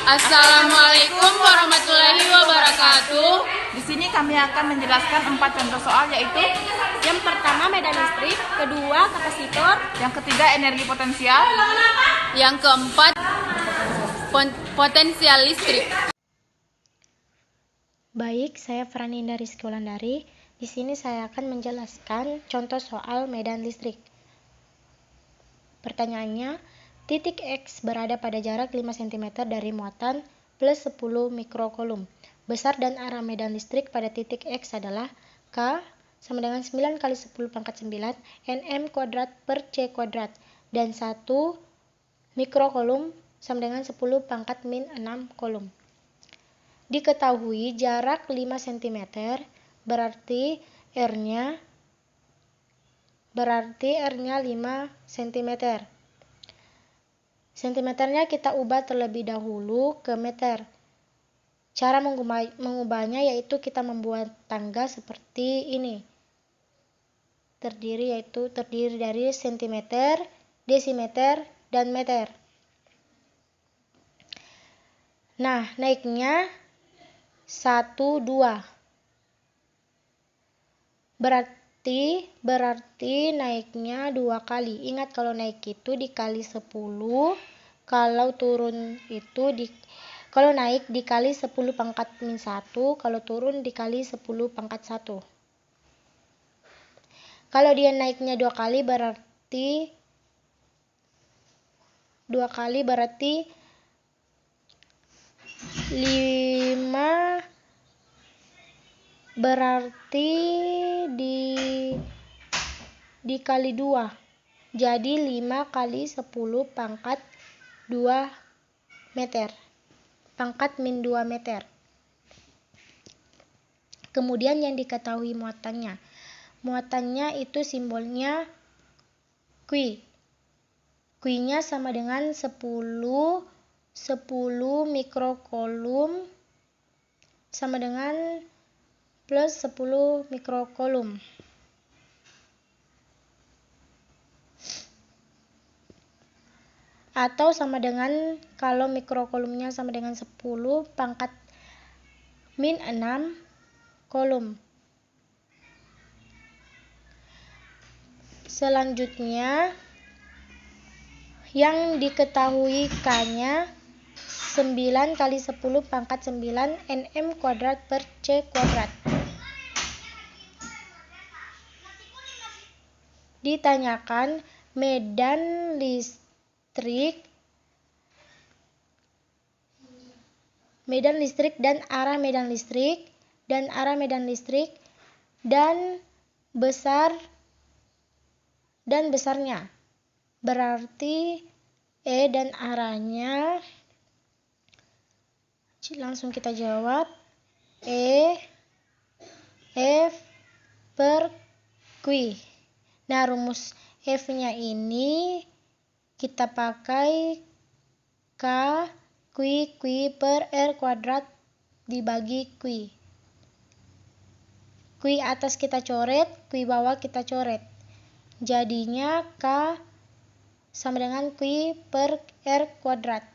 Assalamualaikum warahmatullahi wabarakatuh. Di sini kami akan menjelaskan 4 contoh soal, yaitu yang pertama medan listrik, kedua kapasitor, yang ketiga energi potensial, Yang keempat, potensial listrik. Baik, saya Franinda Rizky Wulandari. Di sini saya akan menjelaskan contoh soal medan listrik. Pertanyaannya, titik X berada pada jarak 5 cm dari muatan plus 10 mikrokulum. Besar dan arah medan listrik pada titik X adalah K sama dengan 9 kali 10 pangkat 9 Nm kuadrat per C kuadrat, dan 1 mikrokulum sama dengan 10 pangkat min 6 kulum. Diketahui jarak 5 cm berarti R-nya 5 cm. Sentimeternya kita ubah terlebih dahulu ke meter. Cara mengubahnya yaitu kita membuat tangga seperti ini. Terdiri dari sentimeter, desimeter, dan meter. Nah, naiknya 1, 2. Berarti naiknya 2 kali. Ingat, kalau naik itu dikali 10, kalau naik dikali 10 pangkat min 1, kalau turun dikali 10 pangkat 1. Kalau dia naiknya 2 kali berarti 5, berarti dikali 2. Jadi 5 kali 10 pangkat 2 meter. Pangkat min 2 meter. Kemudian yang diketahui muatannya. Muatannya itu simbolnya Q. Q-nya sama dengan 10 mikrokulum sama dengan plus 10 mikrokulum. Atau sama dengan, kalau mikrokulumnya sama dengan 10 pangkat min 6 kulum. Selanjutnya, yang diketahui K-nya 9 kali 10 pangkat 9 Nm kuadrat per C kuadrat. Ditanyakan medan listrik dan arah medan listrik dan besarnya. Berarti E dan arahnya, langsung kita jawab, E F per Q. Nah, rumus F-nya ini kita pakai K Q per R kuadrat dibagi Q. Q atas kita coret, Q bawah kita coret. Jadinya K sama dengan Q per R kuadrat.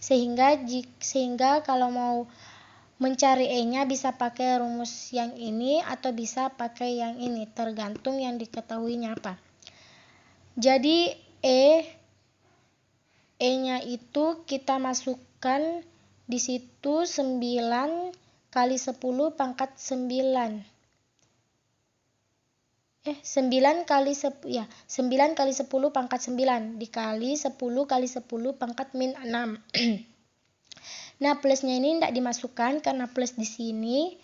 Sehingga kalau mau mencari E-nya bisa pakai rumus yang ini atau bisa pakai yang ini, tergantung yang diketahuinya apa. Jadi E-nya itu kita masukkan di situ 9 kali 10 pangkat 9. 9 kali 10 pangkat 9 dikali 10 kali 10 pangkat min 6. Nah, plusnya ini tidak dimasukkan karena plus di sini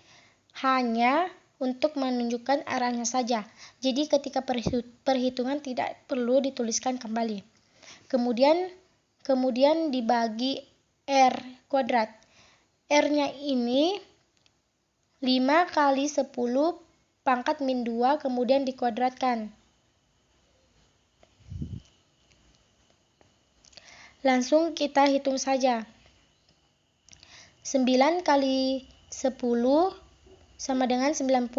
hanya untuk menunjukkan arahnya saja. Jadi ketika perhitungan tidak perlu dituliskan kembali. Kemudian dibagi R kuadrat. R-nya ini 5 kali 10 pangkat min 2 kemudian dikuadratkan. Langsung kita hitung saja. 9 kali 10 sama dengan 90.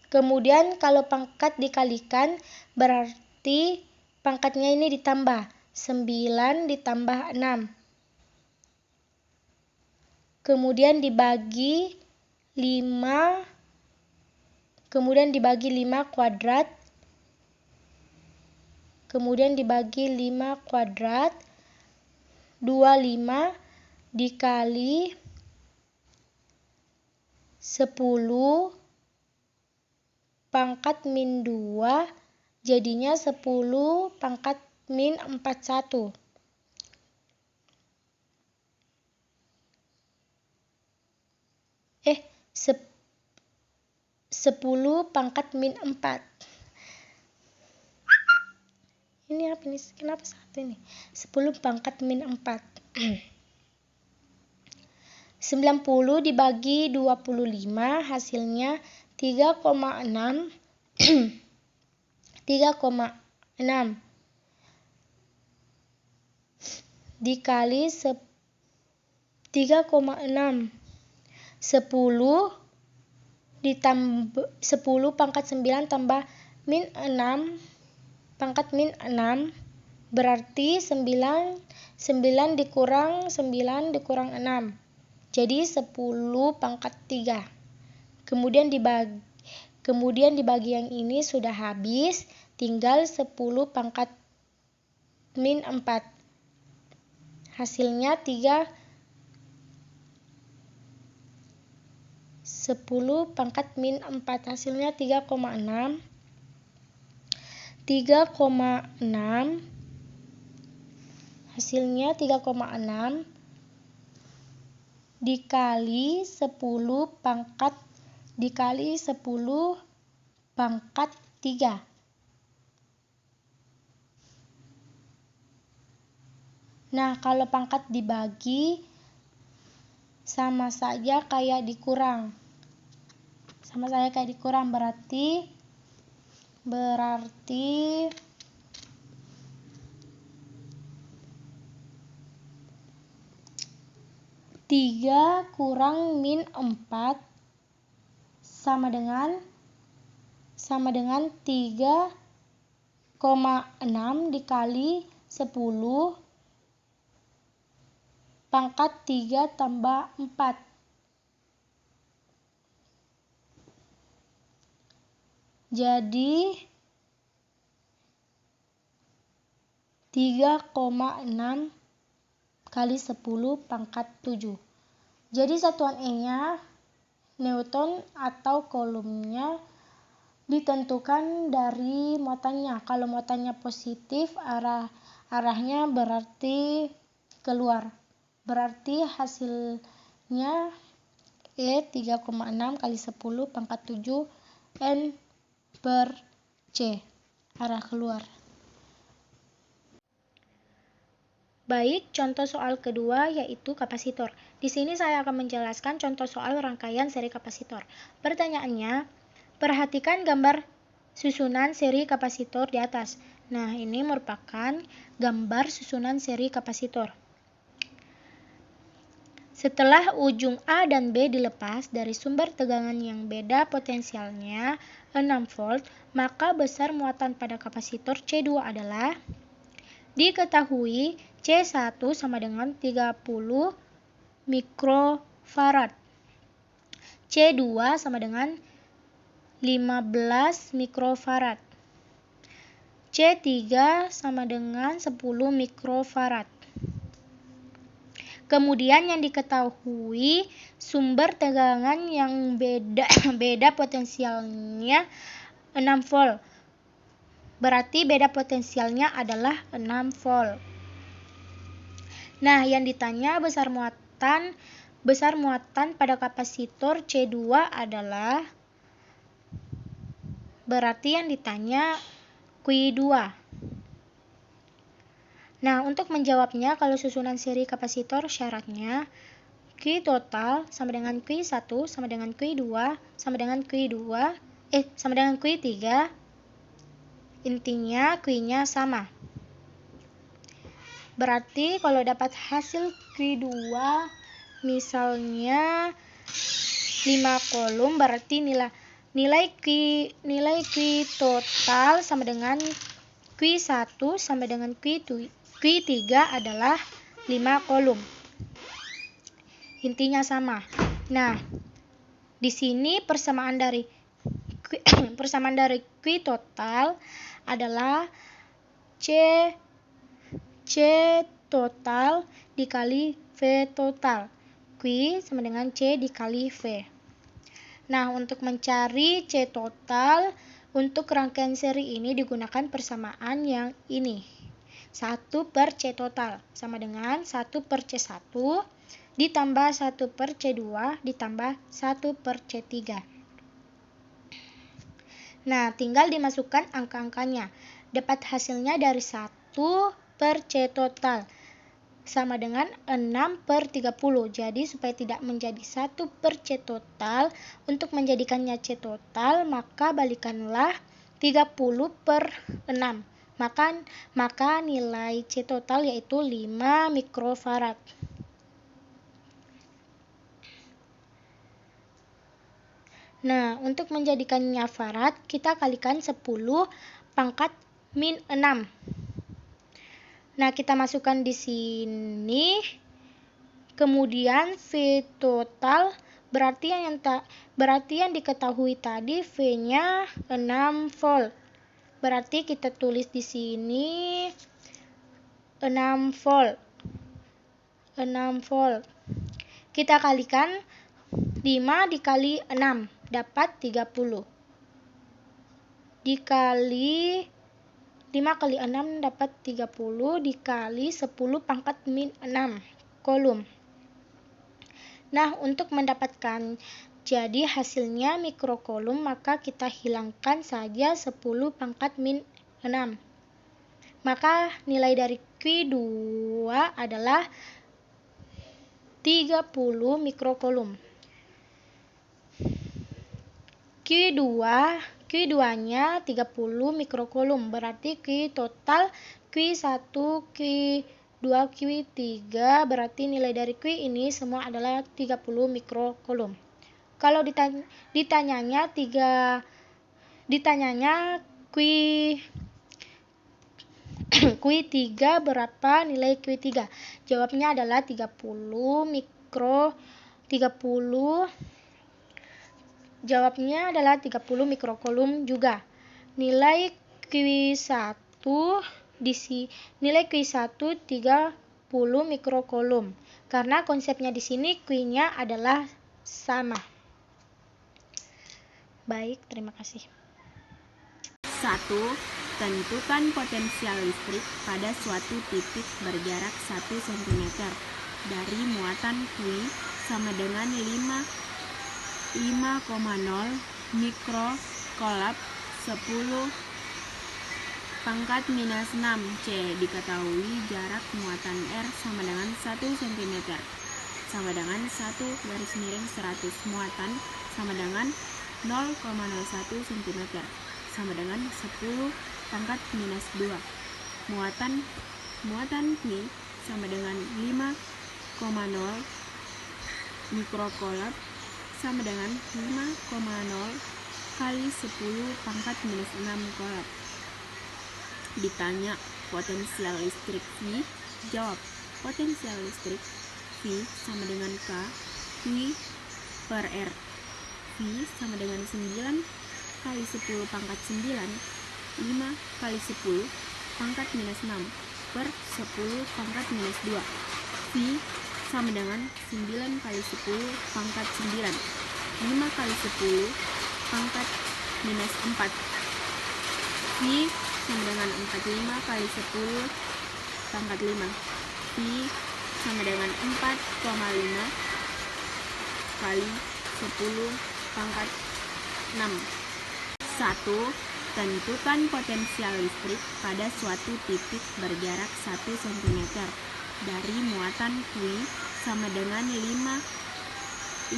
Kemudian kalau pangkat dikalikan berarti pangkatnya ini ditambah. 9 ditambah 6. Kemudian dibagi 5 kuadrat. Kemudian dibagi 5 kuadrat. 25 dikali 10 pangkat min 2 jadinya 10 pangkat min 41. 10 pangkat min 4. Ini apa nih? Kenapa satu ini? 10 pangkat min 4. 90 dibagi 25 hasilnya 3,6. 3,6 dikali 3,6. 10 ditambah 10 pangkat 9 tambah min 6 pangkat min 6 berarti 9 dikurang 9 dikurang 6 jadi 10 pangkat 3. Kemudian dibagi yang ini sudah habis, tinggal 10 pangkat min 4. Hasilnya 10 pangkat min 4 hasilnya 3,6. 3,6 hasilnya 3,6 dikali 10 pangkat 3. Nah, kalau pangkat dibagi sama saja kayak dikurang. Berarti 3 kurang min 4 sama dengan 3,6 dikali 10 pangkat 3 tambah 4. Jadi 3,6 kali 10 pangkat 7. Jadi satuan E-nya Newton atau Coulombnya ditentukan dari muatannya. Kalau muatannya positif, arahnya berarti keluar. Berarti hasilnya E 3,6 kali 10 pangkat 7 N per C, arah keluar. Baik, contoh soal kedua yaitu kapasitor. Di sini saya akan menjelaskan contoh soal rangkaian seri kapasitor. Pertanyaannya, perhatikan gambar susunan seri kapasitor di atas. Nah, ini merupakan gambar susunan seri kapasitor. Setelah ujung A dan B dilepas dari sumber tegangan yang beda potensialnya 6 volt, maka besar muatan pada kapasitor C2 adalah diketahui C1 sama dengan 30 mikrofarad. C2 sama dengan 15 mikrofarad. C3 sama dengan 10 mikrofarad. Kemudian yang diketahui sumber tegangan yang beda potensialnya 6 volt. Berarti beda potensialnya adalah 6 volt. Nah, yang ditanya besar muatan pada kapasitor C2 adalah, berarti yang ditanya Q2. Nah, untuk menjawabnya, kalau susunan seri kapasitor syaratnya Q total sama dengan Q1 sama dengan Q2 sama dengan Q3. Intinya Q-nya sama. Berarti kalau dapat hasil Q2 misalnya 5 kolom, berarti nilai Q total sama dengan Q1 sama dengan Q2 Q3 adalah 5 kolom. Intinya sama. Nah, di sini persamaan dari Q total adalah C total dikali V total. Q sama dengan C dikali V. Nah, untuk mencari C total untuk rangkaian seri ini digunakan persamaan yang ini. 1 per C total sama dengan 1 per C1 ditambah 1 per C2 ditambah 1 per C3. Nah, tinggal dimasukkan angka-angkanya. Dapat hasilnya dari 1 per C total sama dengan 6 per 30. Jadi supaya tidak menjadi 1 per C total, untuk menjadikannya C total, maka balikanlah 30 per 6. Maka nilai C total yaitu 5 mikrofarad. Nah, untuk menjadikannya farad, kita kalikan 10 pangkat min 6. Nah, kita masukkan di sini. Kemudian V total berarti yang diketahui tadi V-nya 6 volt. Berarti kita tulis di sini 6 volt. 6 volt. Kita kalikan 5 dikali 6 dapat 30. Dikali 5 kali 6 dapat 30 dikali 10 pangkat min 6 kolom. Nah, untuk mendapatkan jadi hasilnya mikrokolom, maka kita hilangkan saja 10 pangkat min 6. Maka nilai dari Q2 adalah 30 mikrokolom. Q2-nya 30 mikrokolom, berarti Q total Q1, Q2, Q3, berarti nilai dari Q ini semua adalah 30 mikrokolom. Kalau ditanyanya Q3 berapa nilai Q3? Jawabnya adalah 30 mikrokolom juga. Nilai Q1 30 mikrokolom. Karena konsepnya di sini Q-nya adalah sama. Baik, terima kasih. 1. Tentukan potensial listrik pada suatu titik berjarak 1 cm dari muatan Q sama dengan 5,0 mikrokolab 10 pangkat minus 6 C. Diketahui jarak muatan R sama dengan 1 cm sama dengan 1 garis miring 100. Muatan sama dengan 0,01 cm sama dengan 10 pangkat minus 2. Muatan Q sama dengan 5,0 mikrokolab sama dengan 5,0 kali 10 pangkat minus 6 kolab. Ditanya potensial listrik V, jawab potensial listrik V sama dengan K Q per R. V sama dengan 9 kali 10 pangkat 9, 5 kali 10 pangkat minus 6 per 10 pangkat minus 2. V sama dengan 9 kali 10 pangkat 9, 5 kali 10 pangkat minus 4. V sama dengan 45 kali 10 pangkat 5. V sama dengan 4,5 kali 10 pangkat 6. 1. Tentukan potensial listrik pada suatu titik berjarak 1 cm dari muatan Q sama dengan 5,0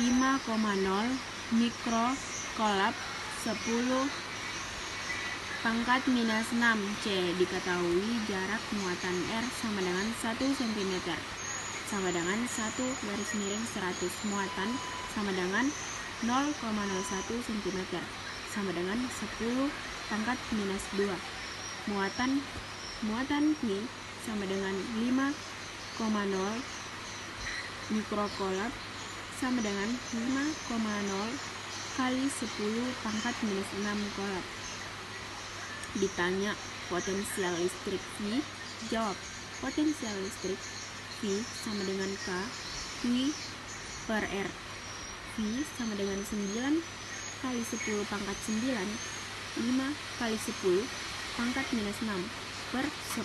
mikrokolab 10 pangkat minus 6 C. Diketahui jarak muatan R sama dengan 1 cm sama dengan 1 garis miring 100. Muatan sama dengan 0,01 cm sama dengan 10 pangkat minus 2. Muatan Q sama dengan 5,0 mikrocoulomb sama dengan 5,0 kali 10 pangkat minus 6 coulomb. Ditanya potensial listrik V, jawab potensial listrik V sama dengan K Q per R. V sama dengan 9 kali 10 pangkat 9, 5 kali 10 pangkat minus 6 per 10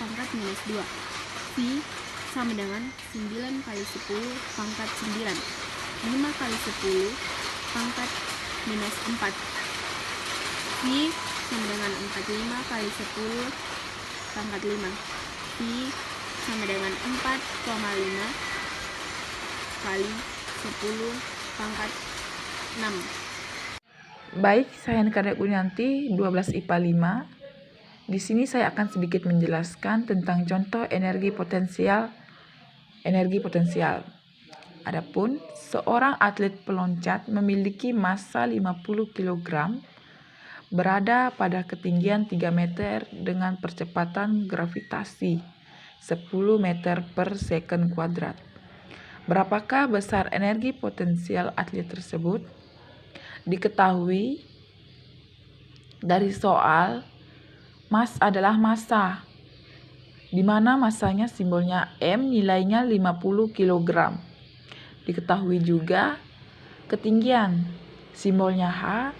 pangkat minus 2. V sama dengan 9 kali 10 pangkat 9, 5 kali 10 pangkat minus 4. V sama dengan 45 kali 10 pangkat 5. V sama dengan 4,5 kali 10 pangkat 6. Baik, saya Nikada Kurnianti, 12 IPA 5. Di sini saya akan sedikit menjelaskan tentang contoh energi potensial. Adapun seorang atlet peloncat memiliki massa 50 kg berada pada ketinggian 3 meter dengan percepatan gravitasi 10 meter per second kuadrat. Berapakah besar energi potensial atlet tersebut? Diketahui dari soal, mass adalah massa, di mana massanya simbolnya M, nilainya 50 kg. Diketahui juga ketinggian, simbolnya H,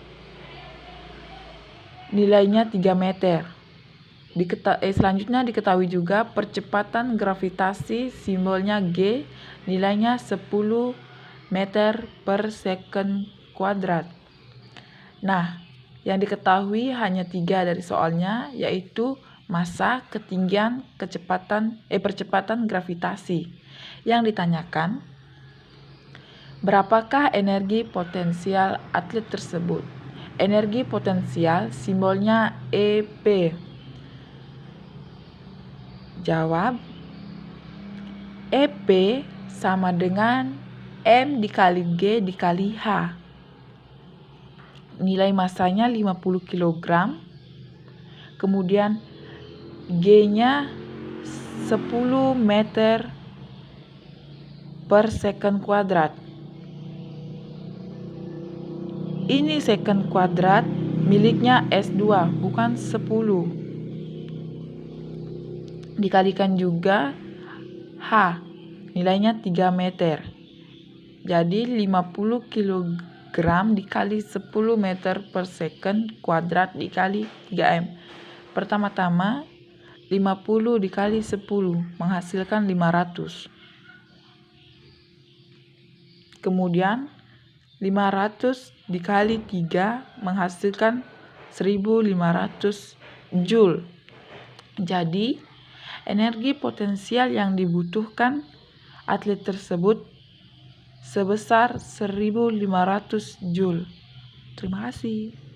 nilainya 3 meter. Selanjutnya diketahui juga percepatan gravitasi, simbolnya G, nilainya 10 meter per second kuadrat. Nah, yang diketahui hanya 3 dari soalnya, yaitu massa, ketinggian, percepatan gravitasi. Yang ditanyakan, berapakah energi potensial atlet tersebut? Energi potensial simbolnya EP. Jawab, EP sama dengan M dikali G dikali H. Nilai massanya 50 kg, kemudian G-nya 10 meter per second kuadrat. Ini second kuadrat miliknya S2, bukan 10. Dikalikan juga H, nilainya 3 meter. Jadi 50 kg dikali 10 meter per second kuadrat dikali 3M. Pertama-tama 50 dikali 10 menghasilkan 500. Kemudian 500 dikali 3 menghasilkan 1500 Joule. Jadi energi potensial yang dibutuhkan atlet tersebut sebesar 1500 Joule. Terima kasih.